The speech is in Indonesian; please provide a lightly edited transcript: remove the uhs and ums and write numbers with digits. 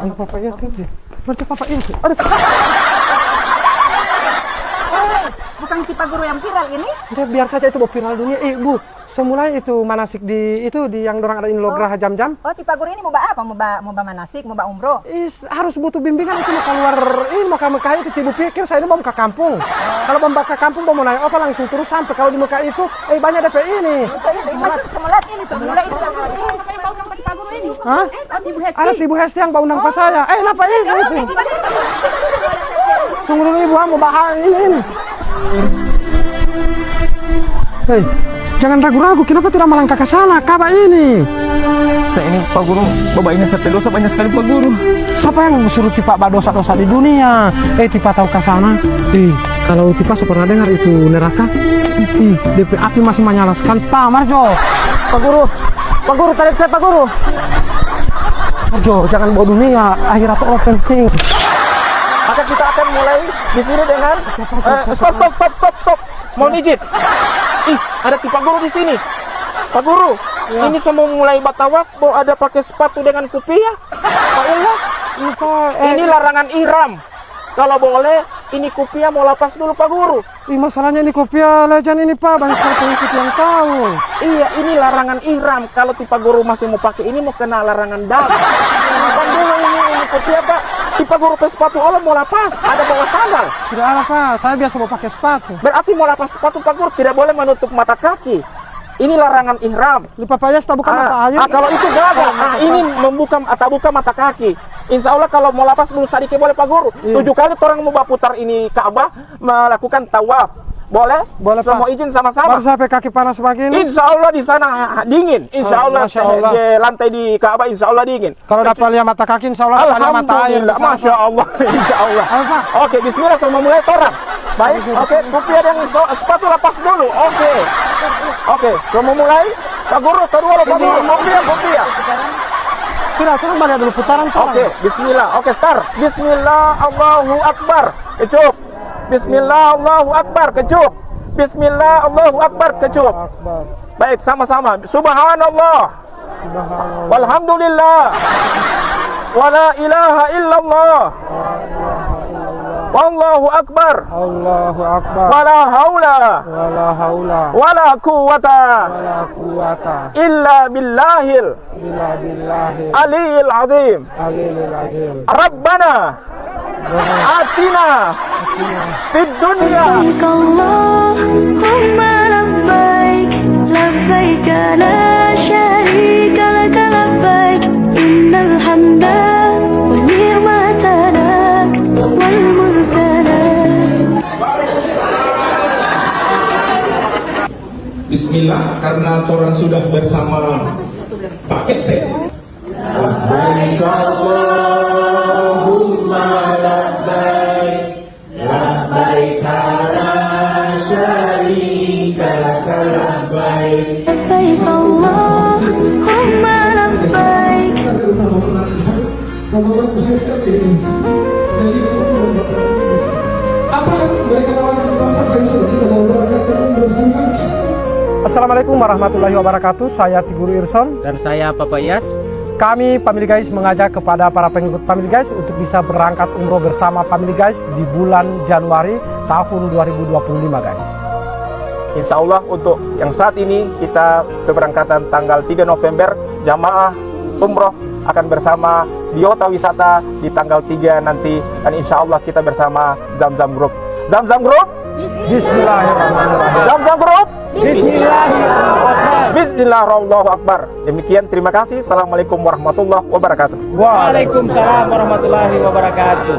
Ayo Papa Iyas nanti. Nanti Papa Iyas. Aduh. Bukan Tipa Guru yang viral ini? Udah biar saja itu viral dunia. Bu, semula itu manasik di yang orang ada ini Graha Jam-Jam. Oh, Tipa Guru ini mau apa? Mau manasik, mau umroh? Harus butuh bimbingan itu mau keluar mau ke Mekah itu ibu pikir saya ini mau ke kampung. Kalau mau ke kampung mau naik apa langsung terus sampai kalau di Mekah itu banyak DP ini. Semula itu yang mau ke Tipa Guru ini. Hah? Ada Ibu Hesti yang mau undang pas saya. Kenapa itu? Tunggu dulu Ibu, mau bahas ini. Hei, jangan ragu-ragu, kenapa tidak melangkah ke sana? Kabar ini. Saya ini Pak Guru, bapak ini sampai dosa banyak sekali Pak Guru. Siapa yang suruh Tipa dosa-dosa di dunia? Tipa tahu ke sana? Kalau Tipa saya pernah dengar itu neraka. DP api masih menyala sekali. Pak Marjo, Pak Guru tarik saya Pak Guru. Marjo, jangan bawa dunia, akhirat Allah penting. Maka kita akan mulai di sini dengan stop. Mohon izin. Ada Pak Guru di sini. Pak Guru, ini semua mulai batawak, mau ada pakai sepatu dengan kupiah. Pak Allah, ini larangan ihram. Kalau boleh, ini kupiah mau lepas dulu Pak Guru. Masalahnya ini kopiah legend ini Pak, banyak sekali pengikut yang tahu. Iya, ini larangan ihram. Kalau Tipa Guru masih mau pakai ini, mau kena larangan dam. Kan dulu ini kopiah Pak. Tipa Guru pakai sepatu Allah mau lepas, ada bawa sandal. Tidak ada Pak, saya biasa mau pakai sepatu. Berarti mau lepas sepatu Pak Guru tidak boleh menutup mata kaki. Ini larangan ihram. Di Papa Iyas tak buka mata air. Kalau itu gagal, ini membuka atau buka mata kaki. Insya Allah kalau mau lepas dulu sedikit boleh Pak Guru. 7 kali orang mau putar ini Ka'bah melakukan tawaf. Boleh? Boleh Pak. Mau izin sama-sama. Baru sampai kaki panas begini. Insya Allah di sana dingin. Insya Allah, di lantai di Ka'bah Insya Allah dingin. Kalau dapat lihat mata kaki Insya Allah dapat mata air. Masya Allah. Insya Allah. Oke, bismillah sama mulai torang. Baik, oke, kopiah yang sepatu lepas dulu. Oke, mau mulai. Pak Guru, kedua Pak Guru, kopiah. Tidak, turun balik dulu putaran. Oke, bismillah. Oke, start. Bismillah, Allahu Akbar. Kecup. Bismillah, Allahu Akbar. Kecup. Bismillah, Allahu Akbar. Kecup. Baik, sama-sama. Subhanallah. Walhamdulillah. Wala ilaha illallah. Wallahu Akbar. Allahu Akbar. Wala haula. Wala quwata. Illa billahil. Aliyil azim. Rabbana. Atina. Fid dunya. Allahumma labbaik. Labbaik la syarika lak labbaik. Innal hamda wa ni'mata lak wal mulka lak. Bismillah, karena orang sudah bersama paket set. Labbaik Allahumma labbaik. Labbaik la syarika lak labbaik. Labbaik Allahumma labbaik. Apa yang mereka tawarkan saja yang sudah kita mau berangkatkan bersama. Assalamualaikum warahmatullahi wabarakatuh. Saya Guru Irson. Dan saya Papa Iyas. Kami Family Guys mengajak kepada para pengikut Family Guys untuk bisa berangkat umroh bersama Family Guys di bulan Januari tahun 2025 guys. Insya Allah untuk yang saat ini kita keberangkatan tanggal 3 November jamaah umroh akan bersama Biota Wisata di tanggal 3 nanti, dan insya Allah kita bersama Zamzam Group. Zamzam Group, Bismillahirrahmanirrahim. Zamzam Group, Bismillahirrahmanirrahim. Bismillahirrahmanirrahim. Demikian, terima kasih. Assalamualaikum warahmatullahi wabarakatuh. Waalaikumsalam warahmatullahi wabarakatuh.